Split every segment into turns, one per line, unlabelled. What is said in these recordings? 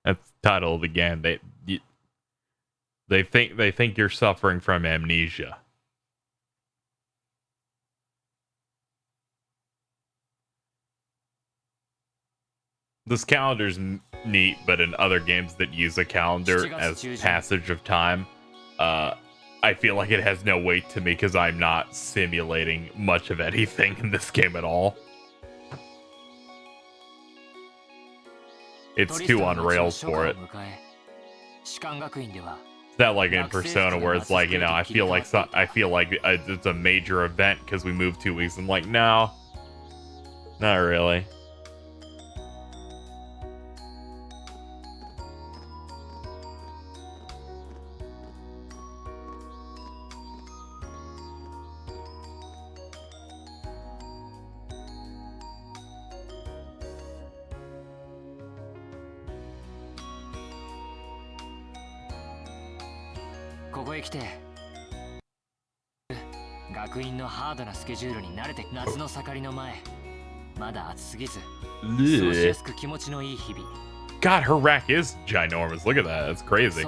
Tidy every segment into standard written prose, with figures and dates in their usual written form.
That's the title of the game. They think you're suffering from amnesia. This calendar's neat, but in other games that use a calendar as passage of time, I feel like it has no weight to me because I'm not simulating much of anything in this game at all. It's too on rails for it. It's not like in Persona where it's like, you know, I feel like it's a major event because we moved 2 weeks. I'm like, no, not really. God, her rack is ginormous. Look at that. That's crazy.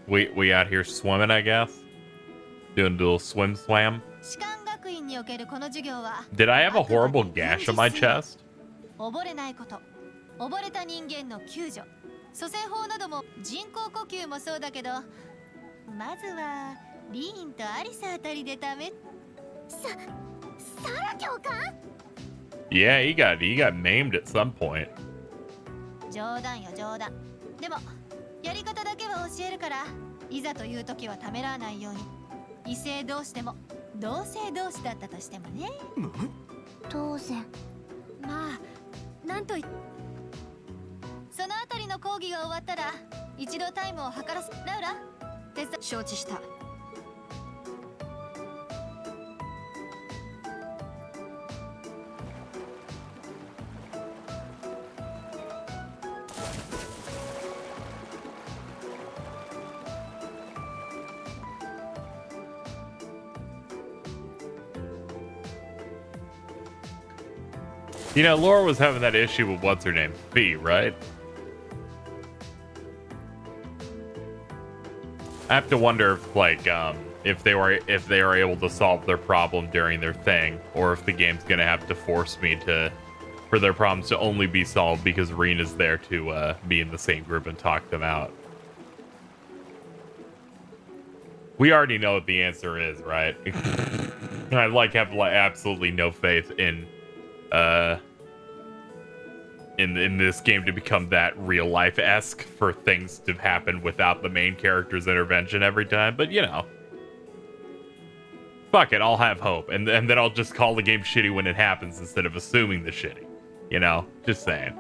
We out here swimming, I guess. Doing a little swim slam. Did I have a horrible gash on my chest? Yeah, he got named at some point. You know, Laura was having that issue with what's her name, Fee, right? I have to wonder if, like, if they are able to solve their problem during their thing, or if the game's gonna have to force me for their problems to only be solved because Rena's there to be in the same group and talk them out. We already know what the answer is, right? I have absolutely no faith in this game to become that real life-esque for things to happen without the main character's intervention every time, but you know. Fuck it, I'll have hope, and then I'll just call the game shitty when it happens instead of assuming the shitty. You know, just saying.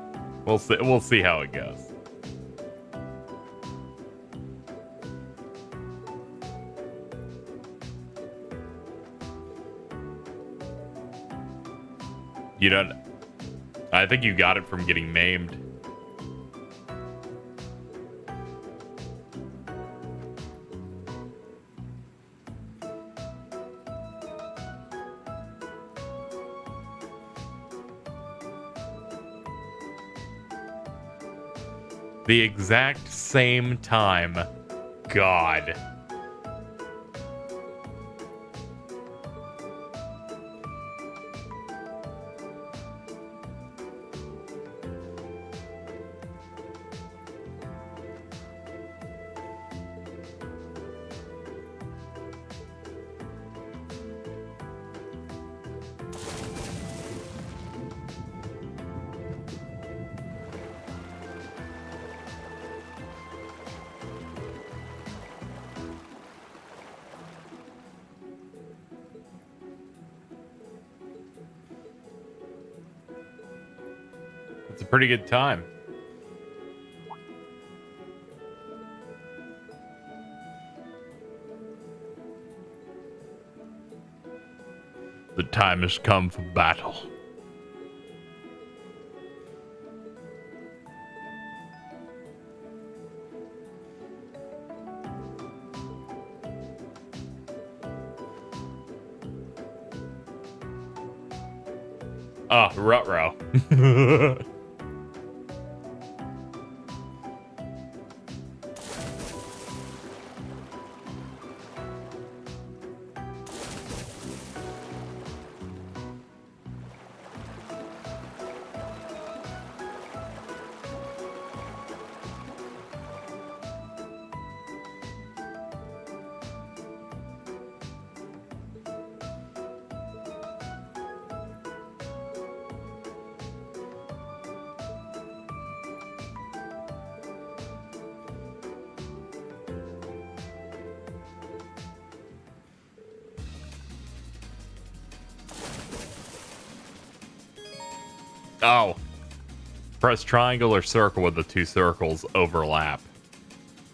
We'll see how it goes. You don't. I think you got it from getting maimed. The exact same time. God. It's a pretty good time. The time has come for battle. Ah, Rutrow. Oh. Press triangle or circle when the two circles overlap.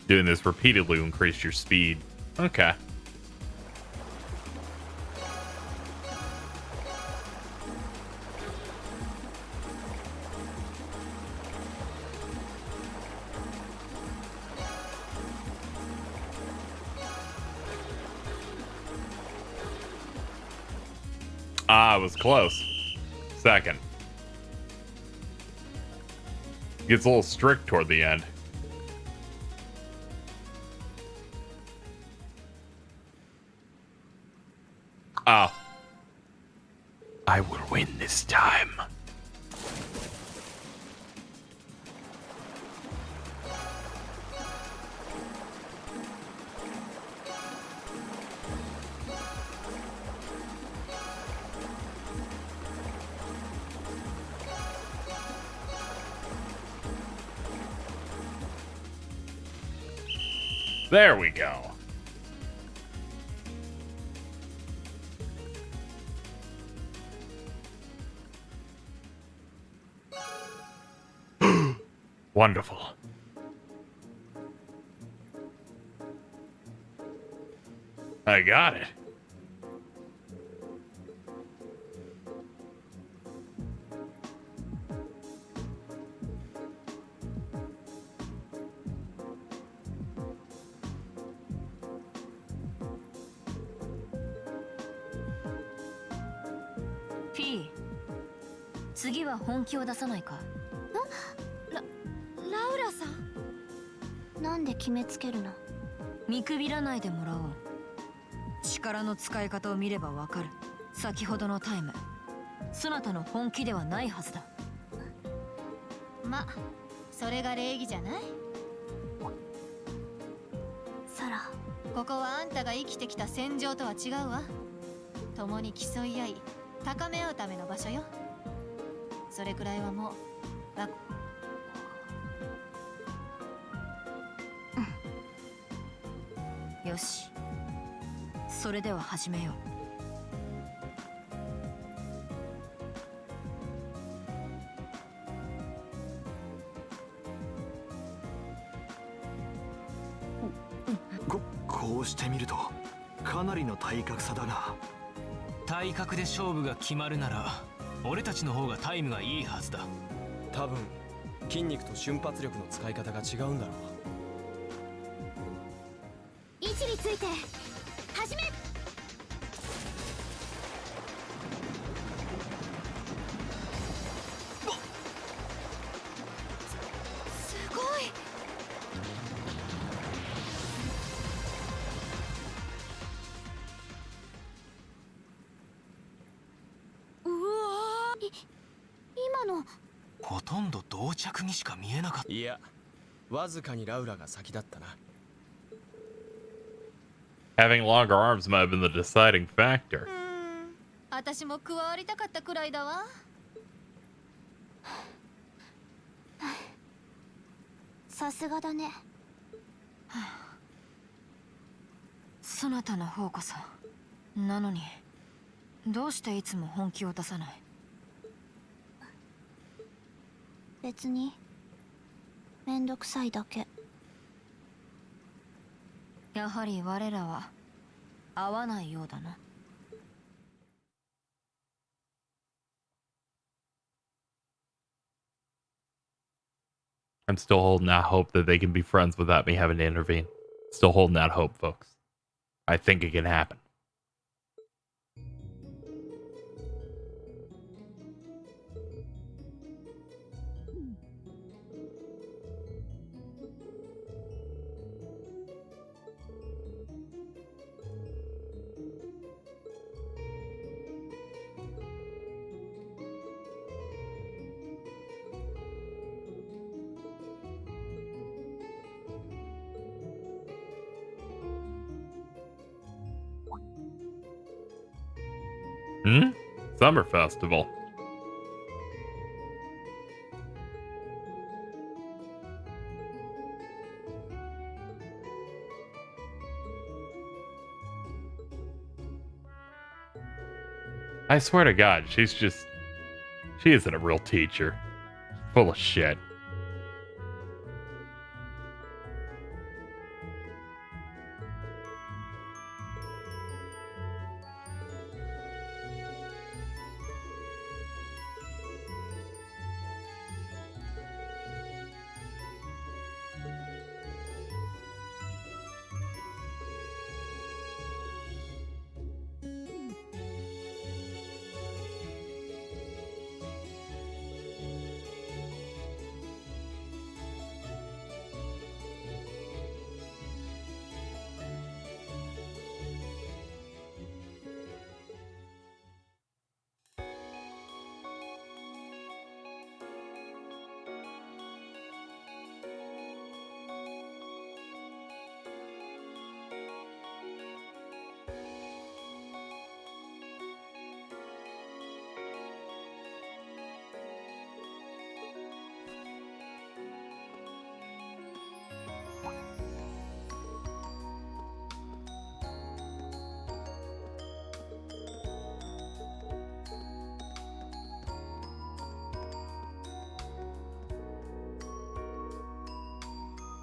Doing this repeatedly will increase your speed. Okay. Ah, it was close. Second. Gets a little strict toward the end. Ah. I will win this time. There we go. Wonderful. I got it.
P、次は本気を出さないか。ラウラさん。なんで決めつけるの？見くびらないでもらおう。力の使い方を見ればわかる。先ほどのタイム、そなたの本気ではないはずだ。ま、それが礼儀じゃない？サラ、ここはあんたが生きてきた戦場とは違うわ。共に競い合い、高め合うための場所よ。それくらいはもうよし、それでは始めよ
う。こうしてみるとかなりの体格差だな。
体格で勝負が決まるなら俺たちの方がタイムがいいはずだ。
多分筋肉と瞬発力の使い方が違うんだろう。
位置について始め。すごい。うわー、今の
ほとんど同着にしか見えなかった。
いや、わずかにラウラが先だったな。
Having longer arms might have been the deciding factor.
私も加わりたかったくらいだわ。さすがだね。そなたの方こそ。なのにどうしていつも本気を出さない？別にめんどくさいだけ。やはり我らは合わないようだな。
I'm still holding out hope that they can be friends without me having to intervene. Still holding out hope, folks. I think it can happen. Summer Festival. I swear to God, she isn't a real teacher. Full of shit.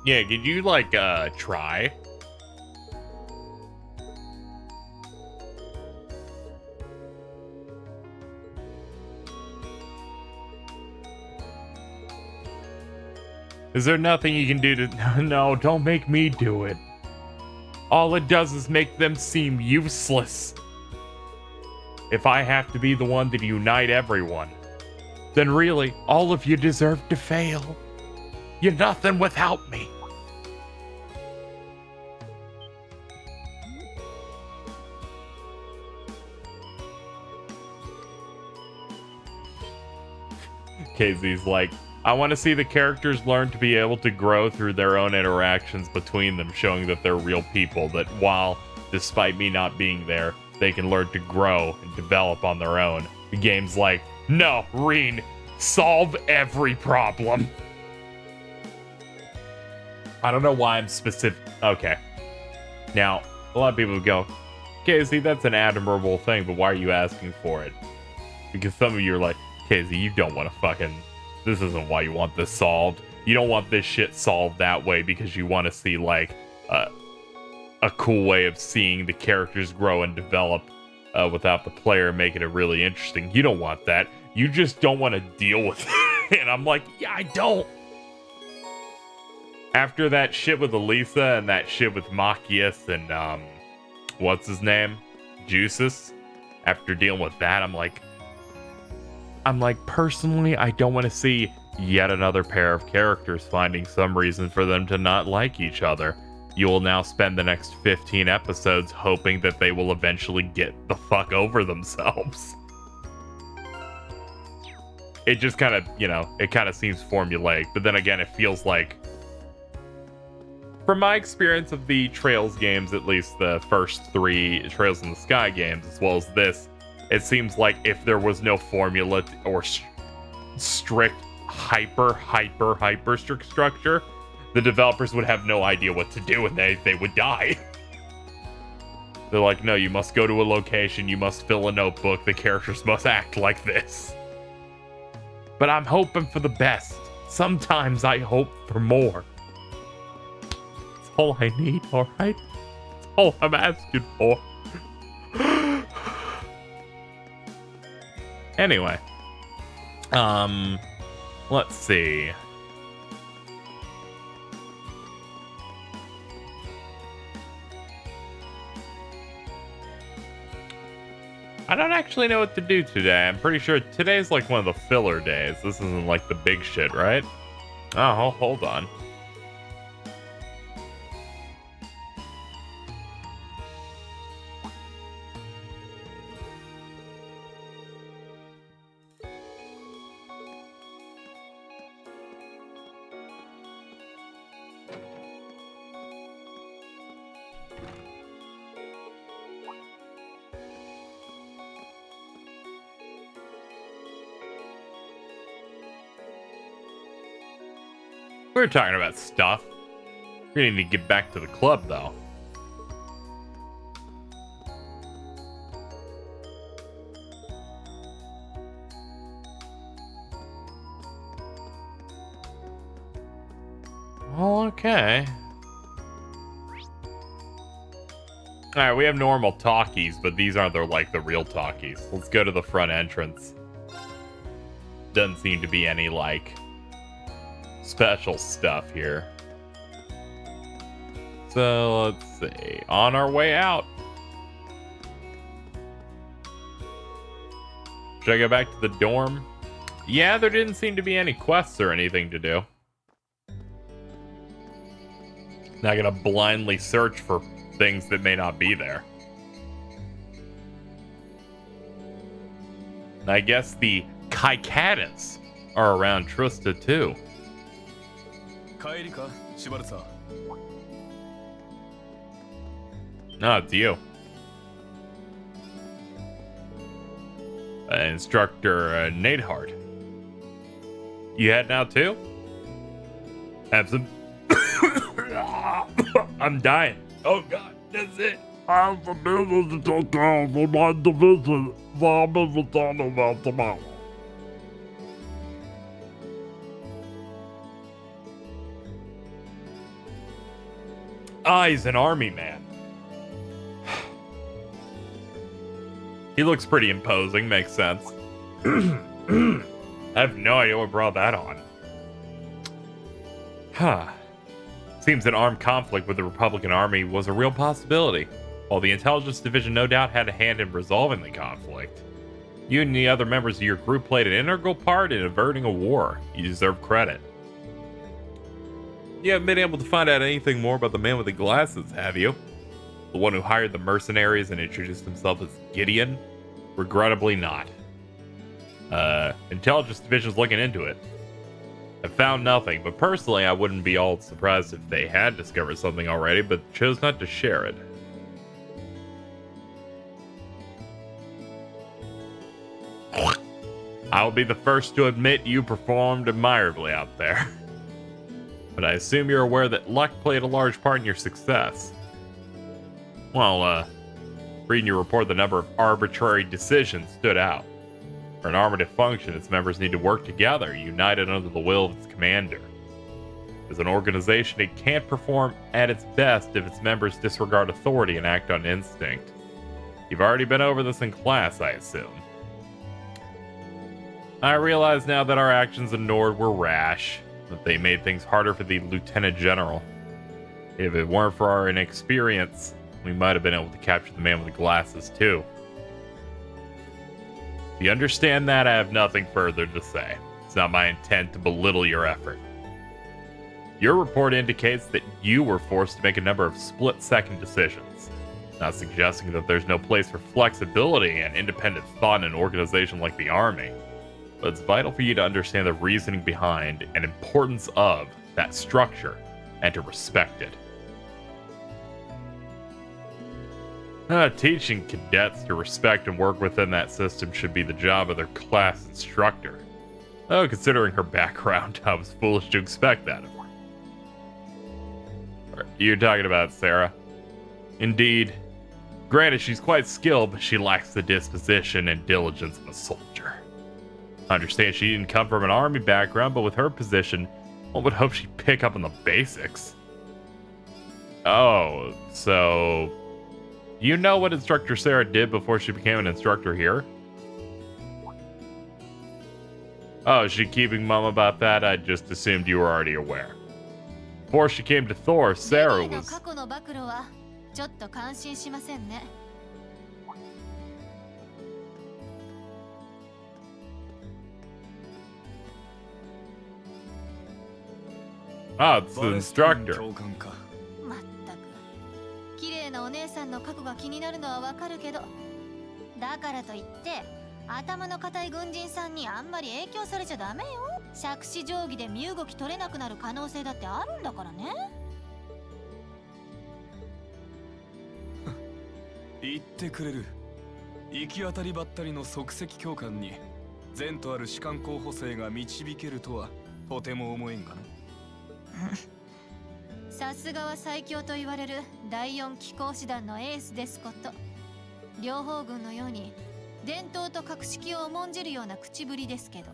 Yeah, could you, like, try? Is there nothing you can do to... No, don't make me do it. All it does is make them seem useless. If I have to be the one to unite everyone, then really, all of you deserve to fail. You're nothing without me. KZ's like, I want to see the characters learn to be able to grow through their own interactions between them, showing that they're real people, that while, despite me not being there, they can learn to grow and develop on their own. The game's like, no, Reen, solve every problem. I don't know why I'm specific. Okay. Now, a lot of people go, KZ, that's an admirable thing, but why are you asking for it? Because some of you are like, KZ, you don't want to fucking... This isn't why you want this solved. You don't want this shit solved that way because you want to see, like, a cool way of seeing the characters grow and develop without the player making it really interesting. You don't want that. You just don't want to deal with it. And I'm like, yeah, I don't. After that shit with Elisa and that shit with Machias and, what's his name? Juices. After dealing with that, I'm like, personally, I don't want to see yet another pair of characters finding some reason for them to not like each other. You will now spend the next 15 episodes hoping that they will eventually get the fuck over themselves. It just kind of, you know, it kind of seems formulaic, but then again, it feels like, from my experience of the Trails games, at least the first 3 Trails in the Sky games, as well as this, it seems like if there was no formula or strict, hyper strict structure, the developers would have no idea what to do and they would die. They're like, no, you must go to a location, you must fill a notebook, the characters must act like this. But I'm hoping for the best. Sometimes I hope for more. That's all I need, alright? That's all I'm asking for. Anyway, let's see. I don't actually know what to do today. I'm pretty sure today's like one of the filler days. This isn't like the big shit, right? Oh, hold on. We were talking about stuff. We need to get back to the club, though. Well, okay. Alright, we have normal talkies, but these aren't the real talkies. Let's go to the front entrance. Doesn't seem to be any, like, special stuff here. So, let's see. On our way out. Should I go back to the dorm? Yeah, there didn't seem to be any quests or anything to do. Not gonna blindly search for things that may not be there. And I guess the Kaikatas are around Trista too. No, it's you. Instructor Nadehard. You heading out too? Have some. I'm dying. Oh god, that's it. I'm the business to take care of my division. Zombies will talk about tomorrow. Ah, he's an army man. He looks pretty imposing, makes sense. I have no idea what brought that on. Huh. Seems an armed conflict with the Republican Army was a real possibility. While the Intelligence Division no doubt had a hand in resolving the conflict, you and the other members of your group played an integral part in averting a war. You deserve credit. You haven't been able to find out anything more about the man with the glasses, have you? The one who hired the mercenaries and introduced himself as Gideon? Regrettably not. Intelligence Division's looking into it. I found nothing, but personally I wouldn't be all surprised if they had discovered something already, but chose not to share it. I'll be the first to admit you performed admirably out there. But I assume you're aware that luck played a large part in your success. Well, reading your report, the number of arbitrary decisions stood out. For an army to function, its members need to work together, united under the will of its commander. As an organization, it can't perform at its best if its members disregard authority and act on instinct. You've already been over this in class, I assume. I realize now that our actions in Nord were rash, that they made things harder for the Lieutenant General. If it weren't for our inexperience, we might have been able to capture the man with the glasses too. If you understand that, I have nothing further to say. It's not my intent to belittle your effort. Your report indicates that you were forced to make a number of split-second decisions. Not suggesting that there's no place for flexibility and independent thought in an organization like the Army. But it's vital for you to understand the reasoning behind and importance of that structure and to respect it. Teaching cadets to respect and work within that system should be the job of their class instructor. Oh, considering her background, I was foolish to expect that of her. You're talking about Sarah? Indeed. Granted, she's quite skilled, but she lacks the disposition and diligence of a soldier. I understand she didn't come from an army background, but with her position, one would hope she'd pick up on the basics. Oh, so... You know what Instructor Sarah did before she became an instructor here? Oh, is she keeping mum about that? I just assumed you were already aware. Before she came to Thor, Sarah was... Oh, it's the instructor.
まったく綺麗なお姉さんの過去が気になるのはわかるけど、だからといって頭の固い軍人さんにあんまり影響されちゃダメよ。杓子定規で身動き取れなくなる可能性だってあるんだからね。
言ってくれる。行き当たりばったりの即席教官に前途ある士官候補生が導けるとはとても思えんがな。
さすがは最強と言われる第4機甲師団のエースですこと。両方軍のように伝統と格式を重んじるような口ぶりですけど。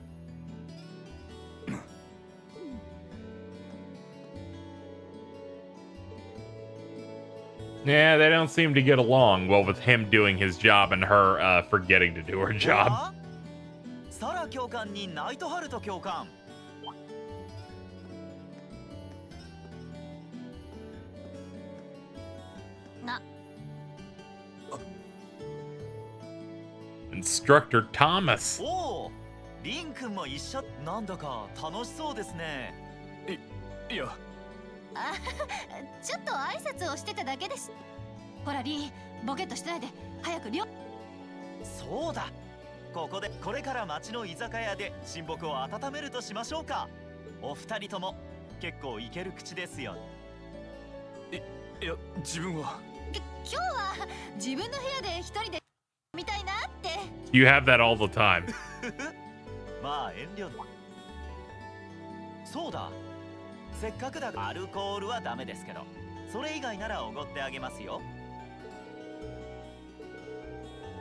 Yeah, they don't seem to get along well with him doing his job and her forgetting to do her job.
サラ教官にナイトハルト教官。
な。
Instructor Thomas.
おお、リン君も一緒。なんだか楽しそうですね。
いや、
あ、ちょっと挨拶をしてただけです。ほらリー、ボケっとしてないで早く
そうだ。これから町の居酒屋で親睦を温めるとしましょうか。お二人とも結構イケる口ですよ。
いや自分は。
今日は自分の部屋で一人でみたいなって。
You have that all the time.
まあ遠慮。そうだ。せっかくだからアルコールはダメですけど、それ以外ならおごってあげますよ。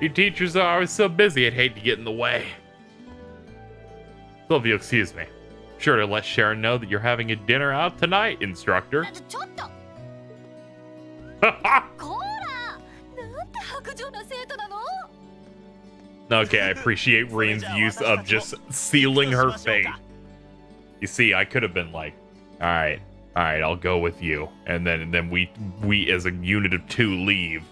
You teachers are always so busy, I'd hate to get in the way. So if you'll excuse me, sure to let Sharon know that you're having a dinner out tonight, instructor.
ちょっとこら、なんて薄情な生徒なの。
Okay, I appreciate Reen's use of just sealing her fate. You see, I could have been like, all right, I'll go with you, and then we as a unit of two leave.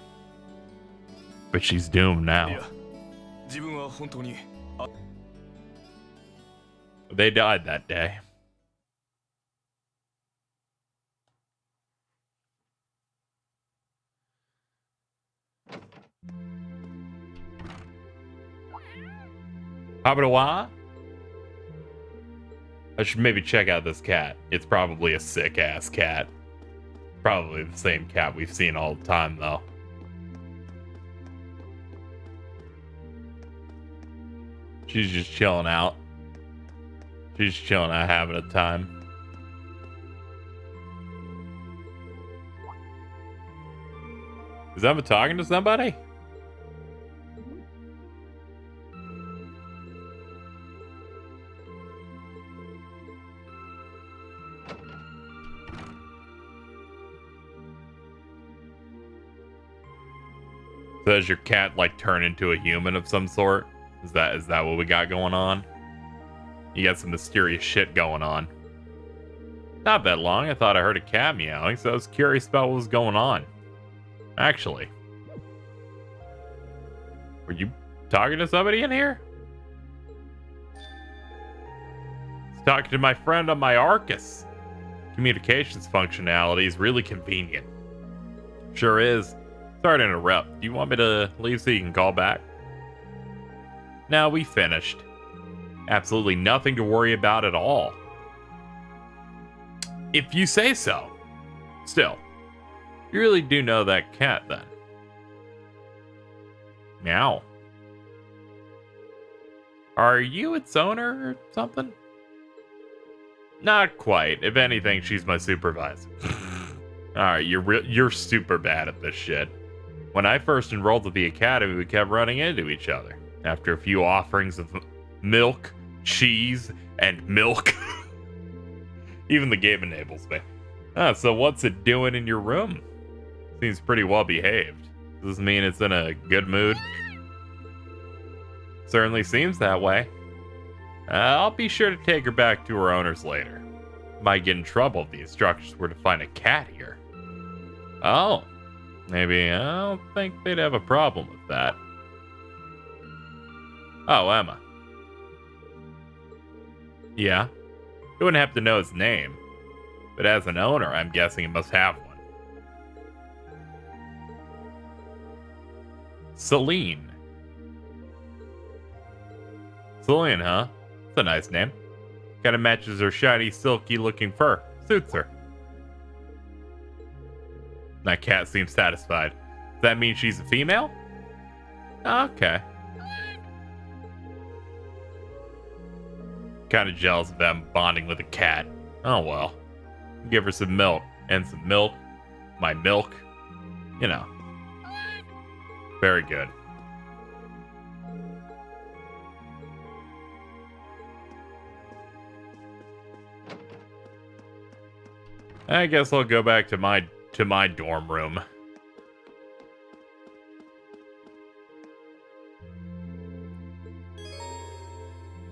But she's doomed now.
いや、自分は本当に。
They died that day. Habawa? I should maybe check out this cat. It's probably a sick-ass cat. Probably the same cat we've seen all the time, though. She's just chilling out. She's chilling out, having a time. Is Emma talking to somebody? So does your cat like turn into a human of some sort? Is that what we got going on? You got some mysterious shit going on. Not that long. I thought I heard a cat meowing, so I was curious about what was going on. Actually. Were you talking to somebody in here? I was talking to my friend on my Arcus. Communications functionality is really convenient. Sure is. Sorry to interrupt. Do you want me to leave so you can call back? No, we finished. Absolutely nothing to worry about at all. If you say so. Still, you really do know that cat then. Meow. Are you its owner or something? Not quite. If anything, she's my supervisor. Alright, you're super bad at this shit. When I first enrolled at the academy, we kept running into each other. After a few offerings of milk, cheese, and milk. Even the game enables me. So what's it doing in your room? Seems pretty well behaved. Does this mean it's in a good mood? Certainly seems that way. I'll be sure to take her back to her owners later. Might get in trouble if the instructors were to find a cat here. Oh. Maybe I don't think they'd have a problem with that. Oh, Emma. Yeah? You wouldn't have to know his name. but as an owner, I'm guessing it must have one. Celine. Celine, huh? That's a nice name. Kind of matches her shiny, silky looking fur. Suits her. That cat seems satisfied. Does that mean she's a female? Okay. Kind of jealous of them bonding with a cat. Oh well. Give her some milk. And some milk. My milk. You know. Very good. I guess I'll go back to my dorm room.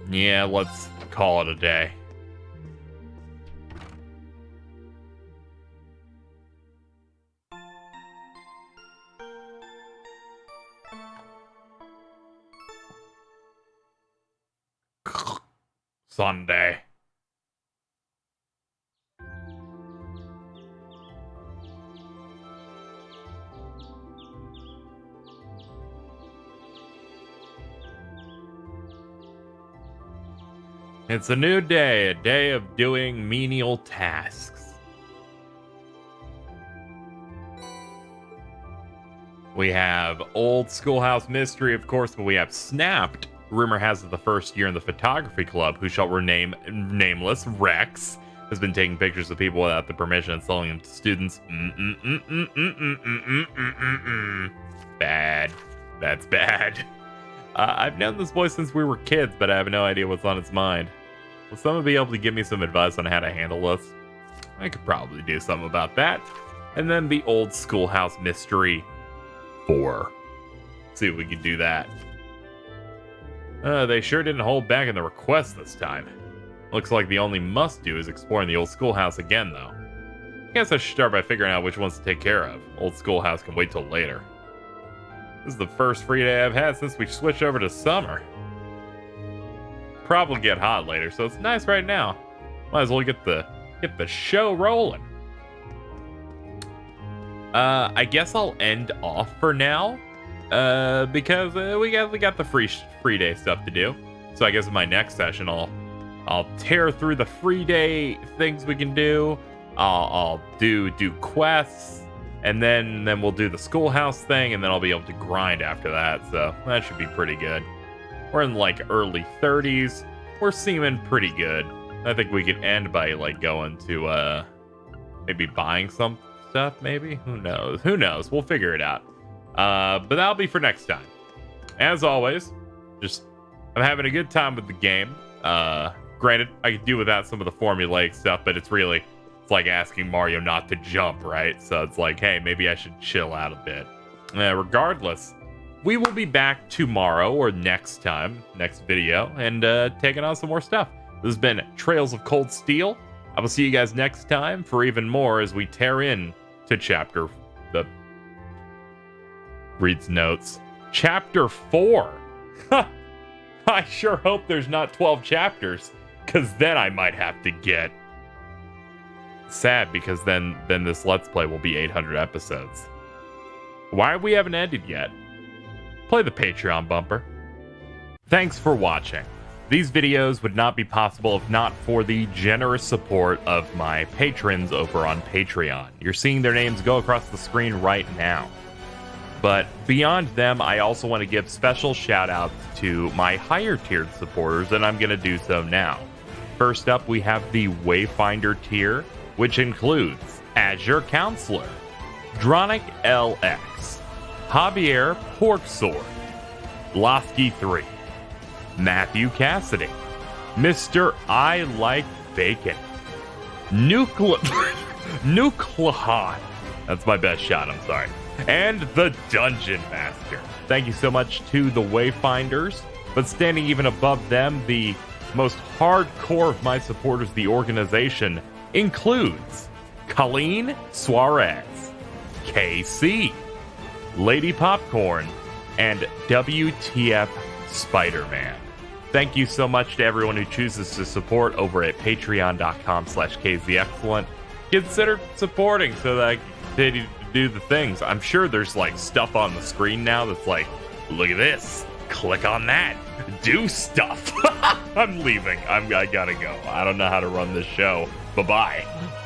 Yeah, let's call it a day. Sunday. It's a new day, a day of doing menial tasks. We have Old Schoolhouse Mystery, of course, but we have Snapped. Rumor has it the first year in the photography club, who shall rename nameless Rex, has been taking pictures of people without the permission and selling them to students. Bad. That's bad. I've known this boy since we were kids, but I have no idea what's on his mind. Will someone be able to give me some advice on how to handle this? I could probably do something about that. And then the Old Schoolhouse Mystery 4. See if we can do that. They sure didn't hold back in the request this time. Looks like the only must-do is exploring the old schoolhouse again, though. I guess I should start by figuring out which ones to take care of. Old Schoolhouse can wait till later. This is the first free day I've had since we switched over to summer. Probably get hot later, so it's nice right now. Might as well get the show rolling. I guess I'll end off for now, because we got the free day stuff to do. So I guess in my next session I'll tear through the free day things we can do. I'll do quests, and then we'll do the schoolhouse thing, and then I'll be able to grind after that. So that should be pretty good. We're in like early 30s. We're seeming pretty good. I think we could end by like going to maybe buying some stuff, maybe? Who knows? Who knows? We'll figure it out. But that'll be for next time. As always, I'm having a good time with the game. Granted, I could do without some of the formulaic stuff, but it's like asking Mario not to jump, right? So it's like, hey, maybe I should chill out a bit. Regardless, we will be back tomorrow or next video, and taking on some more stuff. This has been Trails of Cold Steel. I will see you guys next time for even more as we tear in to chapter 4. I sure hope there's not 12 chapters, because then I might have to get sad, because then this Let's Play will be 800 episodes. Why we haven't ended yet? Play the Patreon bumper. Thanks for watching. These videos would not be possible if not for the generous support of my patrons over on Patreon. You're seeing their names go across the screen right now. But beyond them, I also want to give special shout outs to my higher tiered supporters, and I'm going to do so now. First up, we have the Wayfinder tier, which includes Azure Counselor, Dronic LX, Javier Porksword, Losky 3, Matthew Cassidy, Mr. I Like Bacon, Nucleha. That's my best shot, I'm sorry. And the Dungeon Master. Thank you so much to the Wayfinders, but standing even above them, the most hardcore of my supporters, the organization, includes Colleen Suarez, KC, Lady Popcorn, and WTF Spider-Man. Thank you so much to everyone who chooses to support over at patreon.com/KZXcellent. consider supporting so that I can continue to do the things. I'm sure there's like stuff on the screen now that's like, look at this, click on that, do stuff. I'm leaving. I gotta go. I don't know how to run this show. Bye-bye.